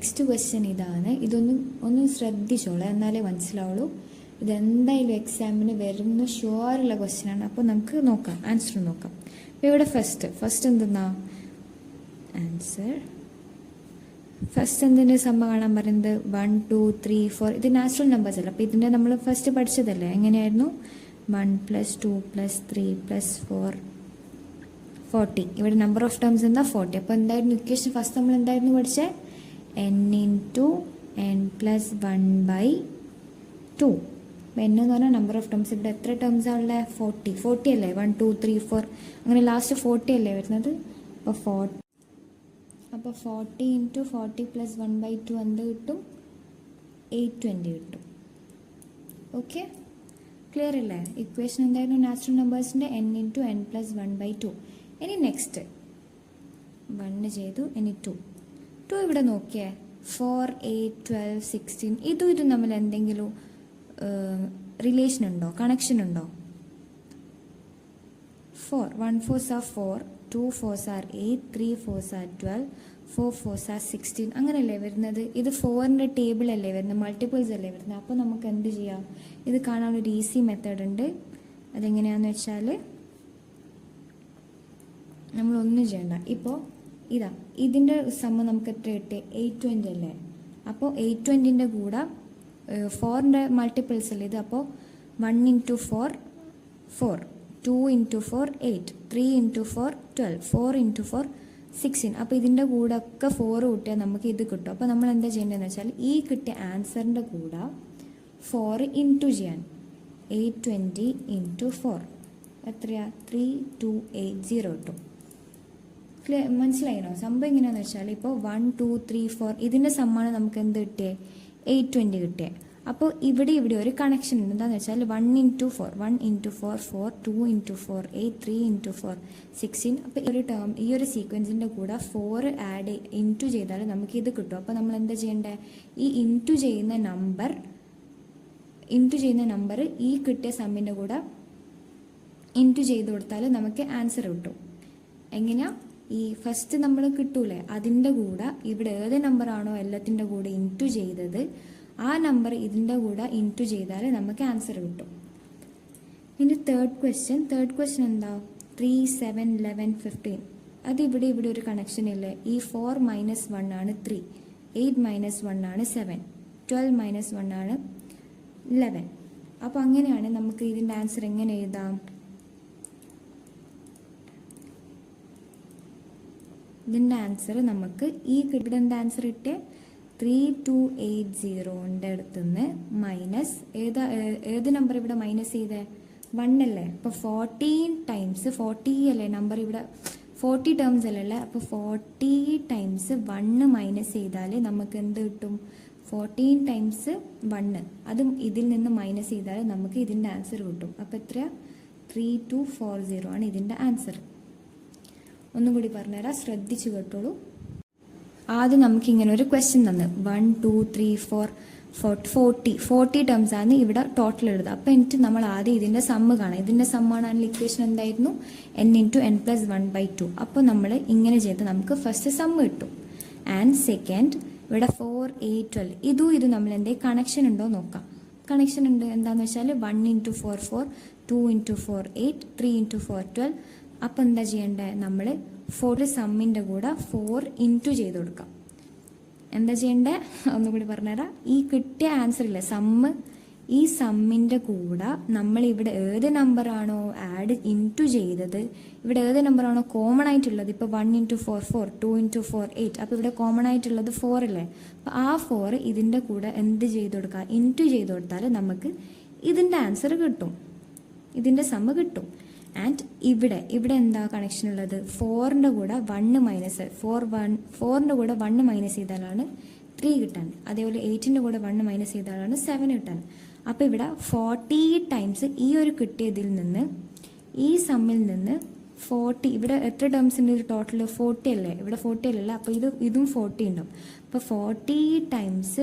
Next question ഇതാണ്. ഇതൊന്നും ശ്രദ്ധിച്ചോളൂ, എന്നാലേ മനസ്സിലാവുള്ളൂ. ഇതെന്തായാലും എക്സാമിന് വരുന്ന ഷുവറുള്ള ക്വസ്റ്റ്യൻ ആണ്. അപ്പോൾ നമുക്ക് നോക്കാം, ആൻസർ നോക്കാം. അപ്പോൾ ഇവിടെ ഫസ്റ്റ് എന്തെന്നാ ആൻസർ. ഫസ്റ്റ് എന്തിൻ്റെ സംഭവം കാണാൻ പറയുന്നത് 1 2 3 4. ഇത് നാച്ചുറൽ നമ്പേഴ്സ് അല്ല. അപ്പോൾ ഇതിൻ്റെ നമ്മൾ ഫസ്റ്റ് പഠിച്ചതല്ലേ, എങ്ങനെയായിരുന്നു 1 + 2 + 3 + 4 40. ഇവിടെ നമ്പർ ഓഫ് ടേംസ് എന്താ 40. അപ്പോൾ എന്തായിരുന്നു ഇക്വേഷൻ ഫസ്റ്റ് നമ്മൾ എന്തായിരുന്നു പഠിച്ചത്? n × n + 1/2. അപ്പോൾ n എന്ന് പറഞ്ഞാൽ നമ്പർ ഓഫ് ടേംസ്. ഇവിടെ എത്ര ടേംസാണ് ഉള്ളത്? 40 അല്ലേ. 1 2 3 4 അങ്ങനെ ലാസ്റ്റ് 40 അല്ലേ വരുന്നത്. അപ്പോൾ 40 × 40 + 1/2 എന്ത് കിട്ടും? 820 കിട്ടും. ഓക്കെ, ക്ലിയർ അല്ലേ? ഇക്വേഷൻ എന്തായിരുന്നു? നാച്ചുറൽ നമ്പേഴ്സിൻ്റെ n × n + 1/2. ഇനി നെക്സ്റ്റ് 1 ചെയ്തു, ഇനി 2 ഇവിടെ നോക്കിയേ. 4 8 12 16 ഇതും തമ്മിൽ എന്തെങ്കിലും റിലേഷൻ ഉണ്ടോ, കണക്ഷൻ ഉണ്ടോ? 4 1 4s are 4, 2 4s are 8, 3 4s are 12, 4 4s are 16 അങ്ങനെയല്ലേ വരുന്നത്. ഇത് 4ൻ്റെ ടേബിൾ അല്ലേ വരുന്നത്, മൾട്ടിപ്പിൾസ് അല്ലേ വരുന്നത്. അപ്പോൾ നമുക്ക് എന്ത് ചെയ്യാം? ഇത് കാണാനൊരു ഈസി മെത്തേഡ് ഉണ്ട്. അതെങ്ങനെയാണെന്ന് വെച്ചാൽ നമ്മളൊന്നും ചെയ്യണ്ട. ഇപ്പോൾ ഇതിൻ്റെ സമ്മ നമുക്ക് എത്ര കിട്ടി? 820 അല്ലേ. അപ്പോൾ 820ൻ്റെ കൂടെ 4ൻ്റെ മൾട്ടിപ്പിൾസ് അല്ലേ ഇത്. അപ്പോൾ 1 × 4 4, 2 × 4 8, 3 × 4 12, 4 × 4 16. അപ്പോൾ ഇതിൻ്റെ കൂടെ ഒക്കെ 4 കൂട്ടിയാൽ നമുക്ക് ഇത് കിട്ടും. അപ്പോൾ നമ്മൾ എന്താ ചെയ്യേണ്ടതെന്ന് വെച്ചാൽ ഈ കിട്ടിയ ആൻസറിൻ്റെ കൂടെ 4 ഇൻറ്റു ചെയ്യാൻ. 820 × 4 എത്രയാ? 3280 കിട്ടും. മനസ്സിലായിനോ? സംഭവം എങ്ങനെയാണെന്ന് വെച്ചാൽ ഇപ്പോൾ 1 2 3 4 ഇതിൻ്റെ സമ്മാണ് നമുക്ക് എന്ത് കിട്ടിയത്? 820 കിട്ടിയത്. അപ്പോൾ ഇവിടെ ഒരു കണക്ഷൻ ഉണ്ട്. എന്താണെന്ന് വെച്ചാൽ 1 × 4 1 × 4 4, 2 × 4 8, 3 × 4 16. അപ്പോൾ ഈ ഒരു സീക്വൻസിൻ്റെ കൂടെ 4 ആഡ് ഇൻറ്റു ചെയ്താൽ നമുക്ക് ഇത് കിട്ടും. അപ്പോൾ നമ്മൾ എന്താ ചെയ്യേണ്ടത്? ഈ ഇൻറ്റു ചെയ്യുന്ന നമ്പർ ഈ കിട്ടിയ സമ്മിൻ്റെ കൂടെ ഇൻറ്റു ചെയ്ത് കൊടുത്താൽ നമുക്ക് ആൻസർ കിട്ടും. എങ്ങനെയാ? ഈ ഫസ്റ്റ് നമ്മൾ കിട്ടൂലേ, അതിൻ്റെ കൂടെ ഇവിടെ ഏത് നമ്പറാണോ എല്ലാത്തിൻ്റെ കൂടെ ഇൻറ്റു ചെയ്തത് ആ നമ്പർ ഇതിൻ്റെ കൂടെ ഇൻറ്റു ചെയ്താൽ നമുക്ക് ആൻസർ കിട്ടും. ഇനി തേർഡ് ക്വസ്റ്റ്യൻ എന്താ? 3 7 11 15. അത് ഇവിടെ ഒരു കണക്ഷൻ ഇല്ലേ. ഈ 4 - 1 ആണ് 3, 8 - 1 ആണ് 7, 12 - 1 ആണ് 11. അപ്പോൾ അങ്ങനെയാണ് നമുക്ക് ഇതിൻ്റെ ആൻസർ എങ്ങനെ എഴുതാം? ഇതിൻ്റെ ആൻസർ നമുക്ക് ഈ കിട്ടുന്ന ആൻസർ കിട്ടിയ 3280ൻ്റെ അടുത്തുനിന്ന് മൈനസ് ഏത് നമ്പർ ഇവിടെ മൈനസ് ചെയ്തേ? 1 അല്ലേ. അപ്പോൾ 14 ടൈംസ് 40 അല്ലേ നമ്പർ, ഇവിടെ 40 ടേംസ് അല്ലല്ലേ. അപ്പോൾ 40 ടൈംസ് 1 മൈനസ് ചെയ്താൽ നമുക്ക് എന്ത് കിട്ടും? 14 ടൈംസ് 1 അതും ഇതിൽ നിന്ന് മൈനസ് ചെയ്താൽ നമുക്ക് ഇതിൻ്റെ ആൻസർ കിട്ടും. അപ്പോൾ എത്രയാ? 3240 ആണ് ഇതിൻ്റെ ആൻസർ. ഒന്നും കൂടി പറഞ്ഞുതരാം, ശ്രദ്ധിച്ച് കേട്ടോളൂ. ആദ്യം നമുക്കിങ്ങനെ ഒരു ക്വസ്റ്റ്യൻ തന്ന് 1 2 3 4 40 ടേംസ് ആണ് ഇവിടെ ടോട്ടൽ എഴുതുക. അപ്പോൾ എന്നിട്ട് നമ്മൾ ആദ്യം ഇതിൻ്റെ സമ്മ് കാണാം. ഇതിൻ്റെ സമ്മാണ് ഇക്വേഷൻ എന്തായിരുന്നു? n × n + 1/2. അപ്പോൾ നമ്മൾ ഇങ്ങനെ ചെയ്ത് നമുക്ക് ഫസ്റ്റ് സമ്മ് കിട്ടും. ആൻഡ് സെക്കൻഡ് ഇവിടെ 4 8 12 ഇതും നമ്മൾ എന്തേ കണക്ഷൻ ഉണ്ടോ നോക്കാം. കണക്ഷൻ ഉണ്ട്. എന്താണെന്ന് വെച്ചാൽ 1 × 4 4, 2 × 4 8, 3 × 4 12. അപ്പോൾ എന്താ ചെയ്യേണ്ടത്? നമ്മൾ 4 സമ്മിൻ്റെ കൂടെ 4 ഇൻറ്റു ചെയ്ത് കൊടുക്കാം. എന്താ ചെയ്യേണ്ടത്? ഒന്നുകൂടി പറഞ്ഞുതരാം. ഈ കിട്ടിയ ആൻസർ ഇല്ലേ സമ്മ്, ഈ സമ്മിൻ്റെ കൂടെ നമ്മൾ ഇവിടെ ഏത് നമ്പറാണോ ആഡ് ഇൻറ്റു ചെയ്തത്, ഇവിടെ ഏത് നമ്പറാണോ കോമൺ ആയിട്ടുള്ളത്, ഇപ്പോൾ 1 × 4 4, 2 × 4 8. അപ്പോൾ ഇവിടെ കോമൺ ആയിട്ടുള്ളത് 4 അല്ലേ. അപ്പോൾ ആ 4 ഇതിൻ്റെ കൂടെ എന്ത് ചെയ്ത് കൊടുക്കുക? ഇൻറ്റു ചെയ്ത് കൊടുത്താൽ നമുക്ക് ഇതിൻ്റെ ആൻസർ കിട്ടും, ഇതിൻ്റെ സമ്മ് കിട്ടും. ആൻഡ് ഇവിടെ എന്താ കണക്ഷൻ ഉള്ളത്? 4ൻ്റെ കൂടെ 1 മൈനസ് 4ൻ്റെ കൂടെ 1 മൈനസ് ചെയ്താലാണ് 3 കിട്ടാൻ. അതേപോലെ 8ൻ്റെ കൂടെ 1 മൈനസ് ചെയ്താലാണ് 7 കിട്ടാൻ. അപ്പോൾ ഇവിടെ 40 ടൈംസ് ഈ ഒരു കിട്ടിയതിൽ നിന്ന് ഈ സമ്മിൽ നിന്ന് 40 ഇവിടെ എത്ര ടേംസ് ഉണ്ട് ടോട്ടൽ? 40 അല്ലേ. ഇവിടെ 40 അല്ലല്ല. അപ്പോൾ ഇതും 40 ഉണ്ടാവും. അപ്പോൾ 40 ടൈംസ്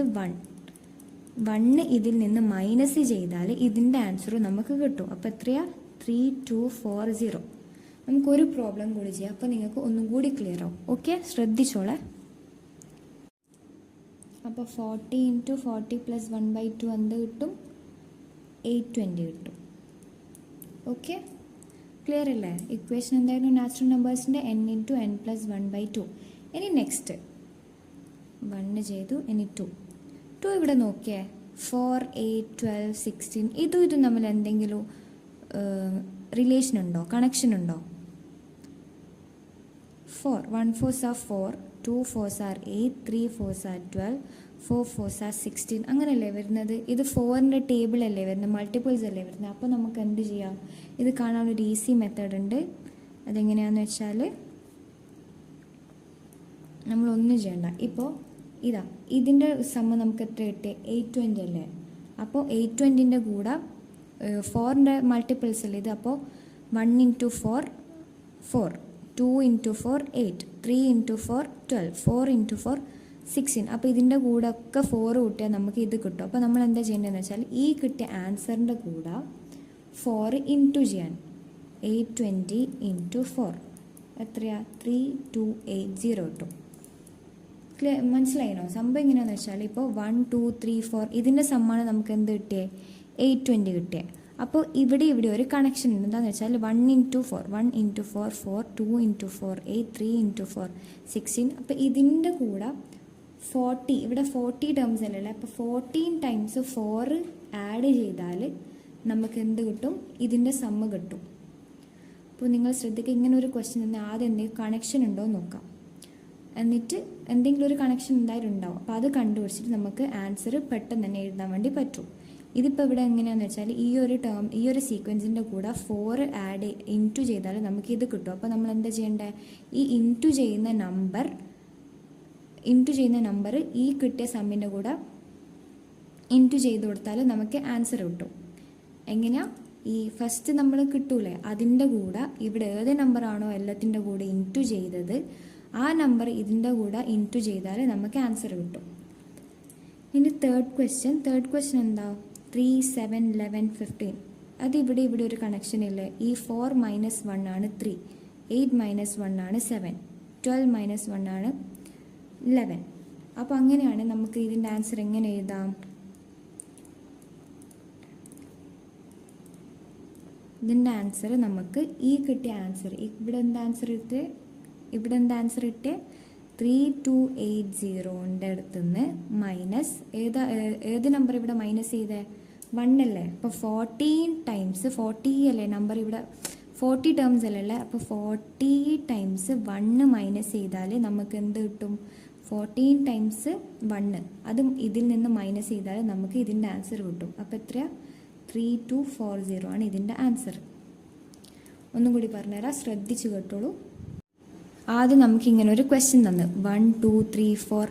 1 ഇതിൽ നിന്ന് മൈനസ് ചെയ്താൽ ഇതിൻ്റെ ആൻസർ നമുക്ക് കിട്ടും. അപ്പോൾ എത്രയാ? 3240. നമുക്കൊരു പ്രോബ്ലം കൂടി ചെയ്യാം. അപ്പോൾ നിങ്ങൾക്ക് ഒന്നും കൂടി ക്ലിയർ ആവും. ഓക്കെ, ശ്രദ്ധിച്ചോളെ. അപ്പോൾ 40 ഇൻറ്റു 40 പ്ലസ് 1/2 എന്ത് കിട്ടും? 820 കിട്ടും. ഓക്കെ, ക്ലിയർ അല്ലേ? ഇക്വേഷൻ എന്തായിരുന്നു? നാച്ചുറൽ നമ്പേഴ്സിൻ്റെ n ഇൻറ്റു n പ്ലസ് 1/2. ഇനി നെക്സ്റ്റ് 1 ചെയ്തു, ഇനി 2 ഇവിടെ നോക്കിയേ. 4, 8, 12, 16 ഇതും തമ്മിൽ എന്തെങ്കിലും റിലേഷൻ ഉണ്ടോ, കണക്ഷൻ ഉണ്ടോ? 4 1 4s are 4, 2 4s are 8, 3 4s are 12, 4 4s are 16 അങ്ങനെയല്ലേ വരുന്നത്? ഇത് 4ൻ്റെ ടേബിൾ അല്ലേ വരുന്നത്, മൾട്ടിപ്പിൾസ് അല്ലേ വരുന്നത്. അപ്പോൾ നമുക്ക് എന്ത് ചെയ്യാം? ഇത് കാണാനൊരു ഈസി മെത്തേഡ് ഉണ്ട്. അതെങ്ങനെയാണെന്ന് വെച്ചാൽ നമ്മളൊന്നും ചെയ്യണ്ട. ഇപ്പോൾ ഇതാ, ഇതിൻ്റെ സമ്മ നമുക്ക് എത്ര കിട്ടിയ? 820 അല്ലേ? അപ്പോൾ 820ൻ്റെ കൂടെ 4ൻ്റെ മൾട്ടിപ്പിൾസ് അല്ലേ ഇത്. അപ്പോൾ 1 ഇൻറ്റു 4 4, 2 ഇൻറ്റു 4 8, 3 ഇൻറ്റു 4 12, 4 ഇൻറ്റു 4 16. അപ്പോൾ ഇതിൻ്റെ കൂടെ ഒക്കെ 4 കൂട്ടിയാൽ നമുക്ക് ഇത് കിട്ടും. അപ്പോൾ നമ്മൾ എന്താ ചെയ്യേണ്ടതെന്ന് വെച്ചാൽ ഈ കിട്ടിയ ആൻസറിൻ്റെ കൂടെ 4 ഇൻറ്റു ചെയ്യാൻ. 820 ഇൻറ്റു 4 എത്രയാണ്? 3280 കിട്ടും. മനസ്സിലായിനോ? സംഭവം എങ്ങനെയാണെന്ന് വെച്ചാൽ ഇപ്പോൾ 1 2 3 4 ഇതിൻ്റെ സമ്മാണ് നമുക്ക് എന്ത് കിട്ടിയേ? 820 കിട്ടിയേ. അപ്പോൾ ഇവിടെ ഒരു കണക്ഷൻ ഉണ്ട്. എന്താണെന്ന് വെച്ചാൽ 1 ഇൻറ്റു 4 1 ഇൻറ്റു 4 4, 2 ഇൻറ്റു 4 8, 3 ഇൻറ്റു 4 16. അപ്പോൾ ഇതിൻ്റെ കൂടെ 40, ഇവിടെ 40 ടേംസ് അല്ലല്ലേ? അപ്പോൾ 14 ടൈംസ് 4 ആഡ് ചെയ്താൽ നമുക്ക് എന്ത് കിട്ടും? ഇതിൻ്റെ സമ്മ് കിട്ടും. അപ്പോൾ നിങ്ങൾ ശ്രദ്ധിക്കുക, ഇങ്ങനെ ഒരു ക്വസ്റ്റ്യൻ തന്നെ ആദ്യം എന്തെങ്കിലും കണക്ഷൻ ഉണ്ടോ എന്ന് നോക്കാം. എന്നിട്ട് എന്തെങ്കിലും ഒരു കണക്ഷൻ എന്തായാലും ഉണ്ടാവും. അപ്പോൾ അത് കണ്ടുപിടിച്ചിട്ട് നമുക്ക് ആൻസർ പെട്ടെന്ന് തന്നെ എഴുതാൻ വേണ്ടി പറ്റും. ഇതിപ്പോൾ ഇവിടെ എങ്ങനെയാണെന്ന് വെച്ചാൽ ഈ ഒരു സീക്വൻസിൻ്റെ കൂടെ 4 ആഡ് ഇൻറ്റു ചെയ്താൽ നമുക്ക് ഇത് കിട്ടും. അപ്പോൾ നമ്മൾ എന്താ ചെയ്യേണ്ടത്? ഈ ഇൻറ്റു ചെയ്യുന്ന നമ്പർ ഈ കിട്ടിയ സമ്മിൻ്റെ കൂടെ ഇൻറ്റു ചെയ്ത് കൊടുത്താൽ നമുക്ക് ആൻസർ കിട്ടും. എങ്ങനെയാ? ഈ ഫസ്റ്റ് നമ്മൾ കിട്ടൂലേ, അതിൻ്റെ കൂടെ ഇവിടെ ഏത് നമ്പറാണോ എല്ലാത്തിൻ്റെ കൂടെ ഇൻറ്റു ചെയ്തത് ആ നമ്പർ ഇതിൻ്റെ കൂടെ ഇൻറ്റു ചെയ്താൽ നമുക്ക് ആൻസർ കിട്ടും. ഇനി തേർഡ് ക്വസ്റ്റ്യൻ എന്താ? 3 7 11 15. അത് ഇവിടെ ഒരു കണക്ഷൻ ഇല്ലേ? ഈ 4 - 1 ആണ് 3, 8 - 1 ആണ് 7, 12 - 1 ആണ് 11. അപ്പോൾ അങ്ങനെയാണ് നമുക്ക് ഇതിൻ്റെ ആൻസർ എങ്ങനെ എഴുതാം? ഇതിൻ്റെ ആൻസർ നമുക്ക് ഈ കിട്ടിയ ആൻസർ ഇവിടെ എന്താ ആൻസർ ഇട്ടേ? 3280ൻ്റെ അടുത്തുനിന്ന് മൈനസ് ഏത് നമ്പർ ഇവിടെ മൈനസ് ചെയ്തേ? 1 അല്ലേ? അപ്പോൾ 14 ടൈംസ് 40 അല്ലേ നമ്പർ ഇവിടെ 40 ടേംസ് അല്ലല്ലേ? അപ്പോൾ 40 ടൈംസ് 1 മൈനസ് ചെയ്താൽ നമുക്ക് എന്ത് കിട്ടും? 14 ടൈംസ് 1 അതും ഇതിൽ നിന്ന് മൈനസ് ചെയ്താൽ നമുക്ക് ഇതിൻ്റെ ആൻസർ കിട്ടും. അപ്പോൾ എത്രയാ? 3240 ആണ് ഇതിൻ്റെ ആൻസർ. ഒന്നും കൂടി പറഞ്ഞുതരാം, ശ്രദ്ധിച്ച് കേട്ടോളൂ. ആദ്യം നമുക്കിങ്ങനെ ഒരു ക്വസ്റ്റ്യൻ തന്നു. 1 2 3 4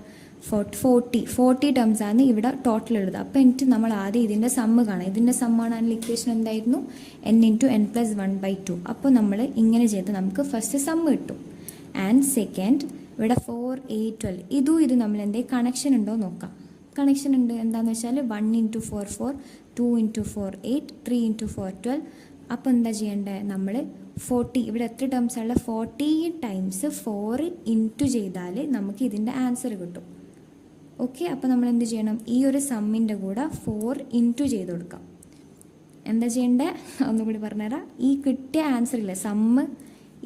40 ടേംസ് ആണ് ഇവിടെ ടോട്ടൽ എഴുതുക. അപ്പോൾ എന്നിട്ട് നമ്മൾ ആദ്യം ഇതിൻ്റെ സമ്മ് കാണാം. ഇതിൻ്റെ സമ്മാണ് അതിൻ്റെ ഇക്വേഷൻ എന്തായിരുന്നു? n into n plus 1/2. അപ്പോൾ നമ്മൾ ഇങ്ങനെ ചെയ്ത് നമുക്ക് ഫസ്റ്റ് സമ്മ് കിട്ടും. ആൻഡ് സെക്കൻഡ് ഇവിടെ 4 8 12 ഇതും നമ്മൾ എന്തെങ്കിലും കണക്ഷൻ ഉണ്ടോ നോക്കാം. കണക്ഷൻ ഉണ്ട്. എന്താണെന്ന് വെച്ചാൽ 1 ഇൻറ്റു 4 4, 2 ഇൻറ്റു 4 8, 3 ഇൻറ്റു 4 12. അപ്പോൾ എന്താ ചെയ്യേണ്ടത്? നമ്മൾ 40 ഇവിടെ എത്ര ടേംസ് ഉള്ള 40 ടൈംസ് 4 ഇൻറ്റു ചെയ്താൽ നമുക്ക് ഇതിൻ്റെ ആൻസർ കിട്ടും. ഓക്കെ, അപ്പോൾ നമ്മൾ എന്ത് ചെയ്യണം? ഈ ഒരു സമ്മിൻ്റെ കൂടെ 4 ഇൻറ്റു ചെയ്ത് കൊടുക്കാം. എന്താ ചെയ്യേണ്ടത്? ഒന്നുകൂടി പറഞ്ഞുതരാം. ഈ കിട്ടിയ ആൻസർ ഇല്ലേ സമ്മ്,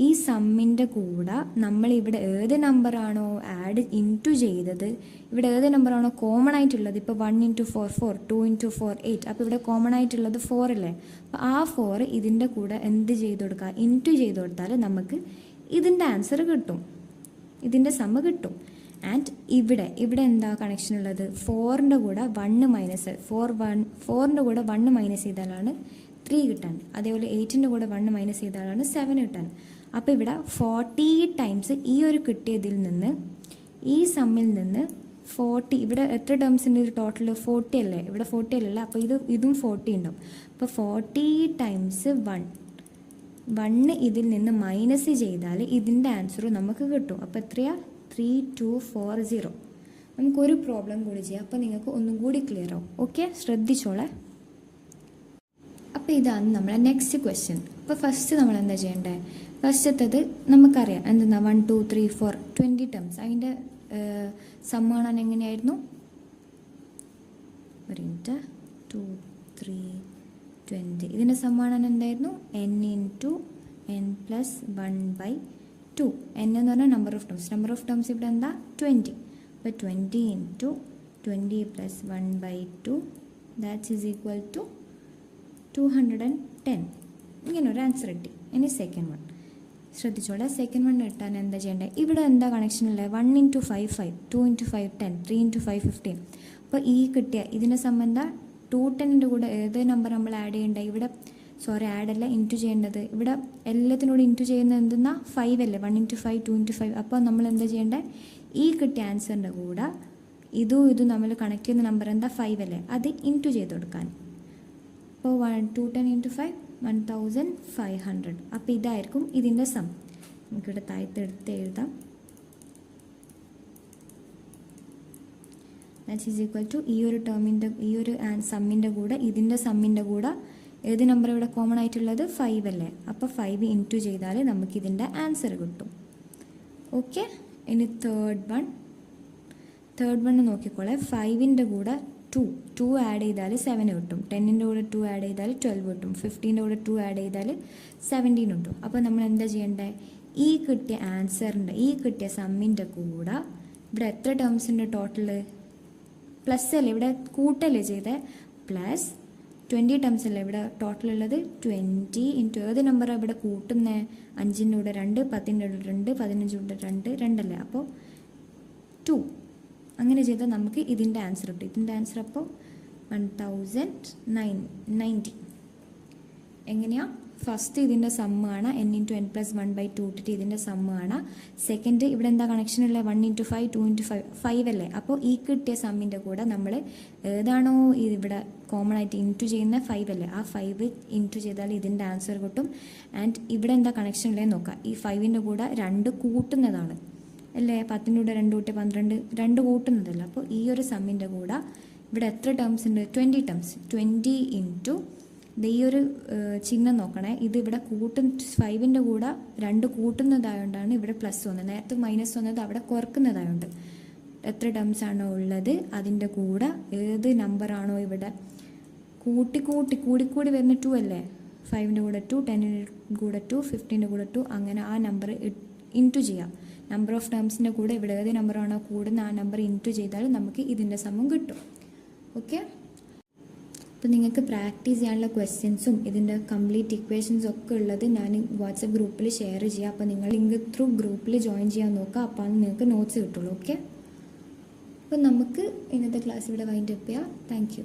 ഈ സമ്മിൻ്റെ കൂടെ നമ്മൾ ഇവിടെ ഏത് നമ്പറാണോ ആഡ് ഇൻറ്റു ചെയ്തത്, ഇവിടെ ഏത് നമ്പറാണോ കോമൺ ആയിട്ടുള്ളത്, ഇപ്പോൾ 1 ഇൻറ്റു 4 4, 2 ഇൻറ്റു 4 8. അപ്പോൾ ഇവിടെ കോമൺ ആയിട്ടുള്ളത് 4 അല്ലേ? അപ്പോൾ ആ 4 ഇതിൻ്റെ കൂടെ എന്ത് ചെയ്ത് കൊടുക്കുക? ഇൻറ്റു ചെയ്ത് കൊടുത്താൽ നമുക്ക് ഇതിൻ്റെ ആൻസർ കിട്ടും, ഇതിൻ്റെ സമ്മ് കിട്ടും. ആൻഡ് ഇവിടെ എന്താ കണക്ഷൻ ഉള്ളത്? 4ൻ്റെ കൂടെ 1 മൈനസ് 4ൻ്റെ കൂടെ 1 മൈനസ് ചെയ്താലാണ് 3 കിട്ടാൻ. അതേപോലെ 8ൻ്റെ കൂടെ 1 മൈനസ് ചെയ്താലാണ് 7 കിട്ടാൻ. അപ്പോൾ ഇവിടെ 40 ടൈംസ് ഈ ഒരു കിട്ടിയതിൽ നിന്ന് ഈ സമ്മിൽ നിന്ന് 40 ഇവിടെ എത്ര ടേംസിൻ്റെ ഒരു ടോട്ടൽ 40 അല്ലേ? ഇവിടെ 40 അല്ലല്ലോ. അപ്പോൾ ഇതും 40 ഉണ്ടാവും. അപ്പോൾ 40 ടൈംസ് 1 ഇതിൽ നിന്ന് മൈനസ് ചെയ്താൽ ഇതിൻ്റെ ആൻസർ നമുക്ക് കിട്ടും. അപ്പോൾ എത്രയാ? 3240. നമുക്കൊരു പ്രോബ്ലം കൂടി ചെയ്യാം, അപ്പോൾ നിങ്ങൾക്ക് ഒന്നും കൂടി ക്ലിയർ ആവും. ഓക്കെ, ശ്രദ്ധിച്ചോളെ. അപ്പോൾ ഇതാണ് നമ്മളെ നെക്സ്റ്റ് ക്വസ്റ്റ്യൻ. അപ്പോൾ ഫസ്റ്റ് നമ്മൾ എന്താ ചെയ്യേണ്ടത്? ഫസ്റ്റത്തത് നമുക്കറിയാം എന്തെന്നാ 1 2 3 4 20 ടേംസ്. അതിൻ്റെ സം കാണാൻ എങ്ങനെയായിരുന്നു? ഒരു മിനിറ്റ് 2 3 20 ഇതിൻ്റെ സമ്മാനം എന്തായിരുന്നു n into n plus 1/2. n എന്ന് പറഞ്ഞാൽ നമ്പർ ഓഫ് ടേംസ് ഇവിടെ എന്താ 20. അപ്പോൾ 20 into 20 plus 1/2 that is equal to 210. ഇങ്ങനെ ഒരു ആൻസർ കിട്ടി. ഇനി സെക്കൻഡ് വൺ ശ്രദ്ധിച്ചോളെ. സെക്കൻഡ് വൺ കിട്ടാൻ എന്താ ചെയ്യേണ്ടത്? ഇവിടെ എന്താ കണക്ഷൻ ഉള്ളത്? 1 ഇൻറ്റു 5 5, 2 ഇൻറ്റു 5 10, 3 ഇൻറ്റു 5 15. അപ്പോൾ ഈ കിട്ടിയ ഇതിനെ സംബന്ധം 210ൻ്റെ കൂടെ ഏത് നമ്പർ നമ്മൾ ആഡ് ചെയ്യേണ്ടത്? ഇവിടെ ആഡ് അല്ല, ഇൻറ്റു ചെയ്യേണ്ടത്. ഇവിടെ എല്ലാത്തിനോട് ഇൻറ്റു ചെയ്യുന്നത് എന്തെന്നാ 5 അല്ലേ? 1 ഇൻറ്റു 5 2 ഇൻറ്റു 5. അപ്പോൾ നമ്മൾ എന്താ ചെയ്യേണ്ടത്? ഈ കിട്ടിയ ആൻസറിൻ്റെ കൂടെ ഇതും നമ്മൾ കണക്ട് ചെയ്യുന്ന നമ്പർ എന്താ 5 അല്ലേ? അത് ഇൻറ്റു ചെയ്ത് കൊടുക്കാൻ. അപ്പോൾ 210 ഇൻറ്റു 5 1500. അപ്പോൾ ഇതായിരിക്കും ഇതിൻ്റെ സം. നമുക്കിവിടെ താഴത്തെടുത്ത് എഴുതാം. ദാറ്റ് ഈസ് ഈക്വൽ ടു ഈ ഒരു ടേമിൻ്റെ സമ്മിൻ്റെ കൂടെ ഇതിൻ്റെ സമ്മിൻ്റെ കൂടെ ഏത് നമ്പർ ഇവിടെ കോമൺ ആയിട്ടുള്ളത്? 5 അല്ലേ? അപ്പോൾ 5 ഇൻറ്റു ചെയ്താൽ നമുക്കിതിൻ്റെ ആൻസർ കിട്ടും. ഓക്കെ. ഇനി തേർഡ് വൺ നോക്കിക്കോളെ. 5ൻ്റെ കൂടെ 2 ആഡ് ചെയ്താൽ 7 കിട്ടും. 10ൻ്റെ കൂടെ 2 ആഡ് ചെയ്താൽ 12 കിട്ടും. 15ൻ്റെ കൂടെ 2 ആഡ് ചെയ്താൽ 17 കിട്ടും. അപ്പോൾ നമ്മൾ എന്താ ചെയ്യേണ്ടത്? ഈ കിട്ടിയ ആൻസറിൻ്റെ ഈ കിട്ടിയ സമ്മിൻ്റെ കൂടെ ഇവിടെ എത്ര ടേംസ് ഉണ്ട് ടോട്ടൽ? പ്ലസ് അല്ലേ, ഇവിടെ കൂട്ടല്ലേ ചെയ്തേ? പ്ലസ് 20 ടേംസ് അല്ലേ ഇവിടെ ടോട്ടൽ ഉള്ളത്? 20 ഇൻറ്റു ഏത് നമ്പറാണ് ഇവിടെ കൂട്ടുന്നത്? 5ൻ്റെ കൂടെ 2, 10ൻ്റെ കൂടെ 2, 15 കൂടെ 2, 2 അല്ലേ? അപ്പോൾ 2. അങ്ങനെ ചെയ്താൽ നമുക്ക് ഇതിൻ്റെ ആൻസർ കിട്ടും. ഇതിൻ്റെ ആൻസർ അപ്പോൾ 1090. എങ്ങനെയാണ്? ഫസ്റ്റ് ഇതിൻ്റെ സമ്മാണ് n ഇൻറ്റു n പ്ലസ് 1/2 ഇട്ടിട്ട് ഇതിൻ്റെ സമ്മാണ്. സെക്കൻഡ് ഇവിടെ എന്താ കണക്ഷൻ ഉള്ളത്? 1 ഇൻറ്റു 5 2 ഇൻറ്റു 5 അല്ലേ? അപ്പോൾ ഈ കിട്ടിയ സമ്മിൻ്റെ കൂടെ നമ്മൾ ഏതാണോ ഇവിടെ കോമൺ ആയിട്ട് ഇൻറ്റു ചെയ്യുന്ന 5 അല്ലേ? ആ 5 ഇൻറ്റു ചെയ്താൽ ഇതിൻ്റെ ആൻസർ കിട്ടും. ആൻഡ് ഇവിടെ എന്താ കണക്ഷൻ ഉള്ളത് നോക്കാം. ഈ 5ൻ്റെ കൂടെ 2 കൂട്ടുന്നതാണ് അല്ലേ? 10ൻ്റെ കൂടെ 2 കൂട്ടി 12, 2 കൂട്ടുന്നതല്ല. അപ്പോൾ ഈ ഒരു സമ്മിൻ്റെ കൂടെ ഇവിടെ എത്ര ടേംസ് ഉണ്ട്? 20 ടേംസ്. 20 ഇൻറ്റു ഈ ഒരു ചിഹ്നം നോക്കണേ. ഇത് ഇവിടെ 5ൻ്റെ കൂടെ 2 കൂട്ടുന്നതായതുകൊണ്ടാണ് ഇവിടെ പ്ലസ് വന്നത്. നേരത്തെ മൈനസ് വന്നത് അവിടെ കുറക്കുന്നതായതുകൊണ്ട് എത്ര ടേംസ് ആണോ ഉള്ളത് അതിൻ്റെ കൂടെ ഏത് നമ്പറാണോ ഇവിടെ കൂടി വരുന്ന 2 അല്ലേ? 5ൻ്റെ കൂടെ 2, 10ൻ്റെ കൂടെ 2, 15ൻ്റെ കൂടെ 2, അങ്ങനെ ആ നമ്പർ ഇൻറ്റു ചെയ്യാം. നമ്പർ ഓഫ് ടേംസിൻ്റെ കൂടെ ഇവിടെ ഏത് നമ്പറാണോ കൂടുന്ന ആ നമ്പർ ഇൻറ്റു ചെയ്താൽ നമുക്ക് ഇതിൻ്റെ സമം കിട്ടും. ഓക്കെ. അപ്പോൾ നിങ്ങൾക്ക് പ്രാക്ടീസ് ചെയ്യാനുള്ള ക്വസ്റ്റ്യൻസും ഇതിൻ്റെ കംപ്ലീറ്റ് ഇക്വേഷൻസും ഒക്കെ ഉള്ളത് ഞാൻ വാട്സപ്പ് ഗ്രൂപ്പിൽ ഷെയർ ചെയ്യാം. അപ്പോൾ നിങ്ങൾ ലിങ്ക് ത്രൂ ഗ്രൂപ്പിൽ ജോയിൻ ചെയ്യാൻ നോക്കുക. അപ്പോൾ നിങ്ങൾക്ക് നോട്ട്സ് കിട്ടുള്ളൂ. ഓക്കെ. അപ്പോൾ നമുക്ക് ഇന്നത്തെ ക്ലാസ് ഇവിടെ വൈൻഡ് അപ്പ് ചെയ്യാം. Thank you.